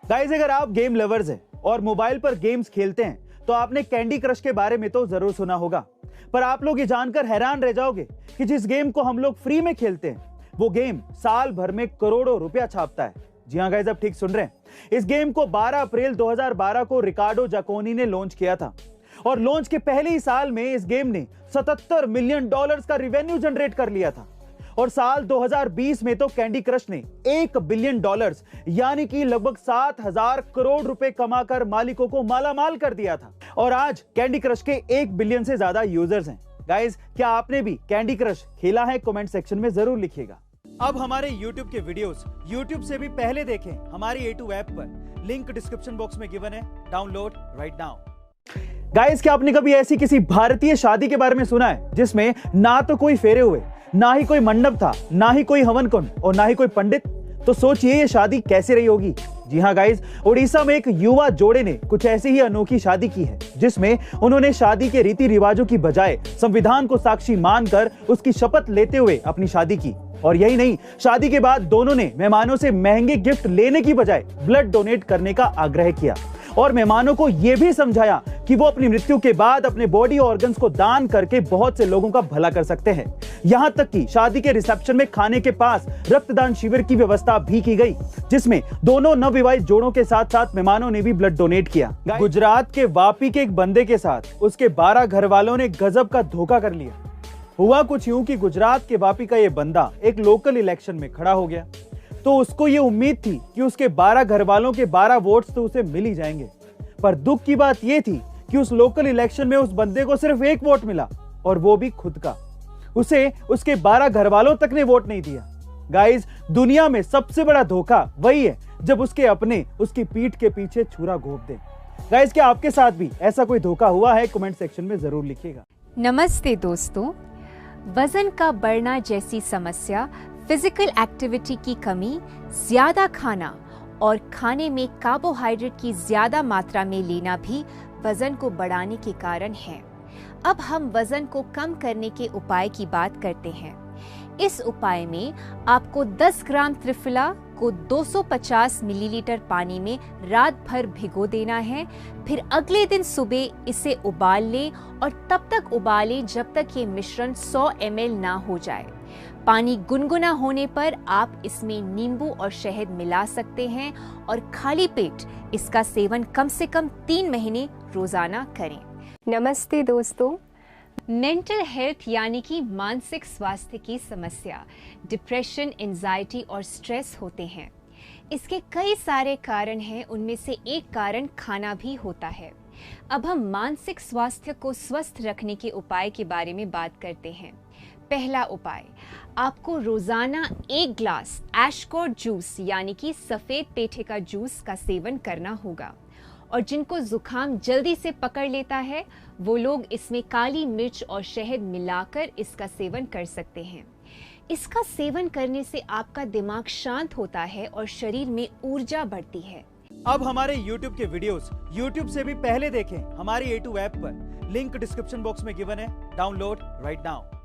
Guys, अगर आप game lovers हैं और मोबाइल पर गेम्स खेलते हैं तो आपने कैंडी क्रश के बारे में तो जरूर सुना होगा, पर आप लोग ये जानकर हैरान रह जाओगे कि जिस गेम को हम लोग फ्री में खेलते हैं वो गेम साल भर में करोड़ों रुपया छापता है। जी हाँ गाइस, आप ठीक सुन रहे हैं। इस गेम को 12 अप्रैल 2012 को रिकार्डो जाकोनी ने लॉन्च किया था और लॉन्च के पहले ही साल में इस गेम ने $77 मिलियन का रिवेन्यू जनरेट कर लिया था। और साल 2020 में तो कैंडी क्रश ने $1 बिलियन यानी कि लगभग 7,000 करोड़ रुपए कमाकर मालिकों को मालामाल कर दिया था। और आज कैंडी क्रश के 1 बिलियन से ज्यादा यूजर्स हैं। गाइस, क्या आपने भी कैंडी क्रश खेला है? कमेंट सेक्शन में जरूर लिखिएगा। अब हमारे YouTube के वीडियोस YouTube से भी पहले देखें हमारी A2 ऐप पर, लिंक डिस्क्रिप्शन बॉक्स में गिवन है, डाउनलोड राइट नाउ। गाइस, क्या आपने कभी ऐसी किसी भारतीय शादी के बारे में सुना है जिसमें ना तो कोई फेरे हुए, ना ही कोई मंडप था, ना ही कोई हवन कुंड और ना ही कोई पंडित? तो सोचिए ये शादी कैसे रही होगी। जी हाँ गाइस, उड़ीसा में एक युवा जोड़े ने कुछ ऐसी ही अनोखी शादी की है जिसमें उन्होंने शादी के रीति रिवाजों की बजाय संविधान को साक्षी मानकर उसकी शपथ लेते हुए अपनी शादी की। और यही नहीं, शादी के बाद दोनों ने मेहमानों से महंगे गिफ्ट लेने की बजाय ब्लड डोनेट करने का आग्रह किया और मेहमानों को यह भी समझाया कि वो अपनी मृत्यु के बाद अपने बॉडी ऑर्गन्स को दान करके बहुत से लोगों का भला कर सकते हैं। यहाँ तक कि शादी के रिसेप्शन में खाने के पास रक्तदान शिविर की व्यवस्था भी की गई, जिसमें दोनों नवविवाहित जोड़ों के साथ साथ मेहमानों ने भी ब्लड डोनेट किया। गुजरात के वापी के एक बंदे के साथ उसके 12 घर वालों ने गजब का धोखा कर लिया। हुआ कुछ यूं कि गुजरात के वापी का ये बंदा एक लोकल इलेक्शन में खड़ा हो गया, तो उसको ये उम्मीद थी कि उसके 12 घर वालों के 12 वोट्स तो उसे मिल ही जाएंगे। पर दुख की बात यह थी कि उस लोकल इलेक्शन में उस बंदे को सिर्फ 1 वोट मिला, और वो भी खुद का। उसे उसके 12 घर वालों तक ने वोट नहीं दिया। गाइस, दुनिया में सबसे बड़ा धोखा वही है जब उसके अपने उसकी पीठ के पीछे छुरा घोंप दे। गाइस, क्या आपके साथ भी ऐसा कोई धोखा हुआ है? कमेंट सेक्शन में जरूर लिखिएगा। नमस्ते दोस्तों, वजन का बढ़ना जैसी समस्या, फिजिकल एक्टिविटी की कमी, ज्यादा खाना और खाने में कार्बोहाइड्रेट की ज्यादा मात्रा में लेना भी वजन को बढ़ाने के कारण है। अब हम वजन को कम करने के उपाय की बात करते हैं। इस उपाय में आपको 10 ग्राम त्रिफला को 250 मिलीलीटर पानी में रात भर भिगो देना है। फिर अगले दिन सुबह इसे उबाल लें और तब तक उबालें जब तक ये मिश्रण 100 ml ना हो जाए। पानी गुनगुना होने पर आप इसमें नींबू और शहद मिला सकते हैं और खाली पेट इसका सेवन कम से कम 3 महीने रोजाना करें। नमस्ते दोस्तों, मेंटल हेल्थ यानी कि मानसिक स्वास्थ्य की समस्या, डिप्रेशन, एंजाइटी और स्ट्रेस होते हैं। इसके कई सारे कारण हैं, उनमें से एक कारण खाना भी होता है। अब हम मानसिक स्वास्थ्य को स्वस्थ रखने के उपाय के बारे में बात करते हैं। पहला उपाय, आपको रोजाना 1 ग्लास एशकोर्ट जूस यानी कि सफेद पेठे का जूस का सेवन करना होगा। और जिनको जुकाम जल्दी से पकड़ लेता है वो लोग इसमें काली मिर्च और शहद मिलाकर इसका सेवन कर सकते हैं। इसका सेवन करने से आपका दिमाग शांत होता है और शरीर में ऊर्जा बढ़ती है। अब हमारे YouTube के वीडियोस YouTube से भी पहले देखें हमारी A2 ऐप पर, लिंक डिस्क्रिप्शन बॉक्स में गिवन है, डाउनलोड राइट नाउ।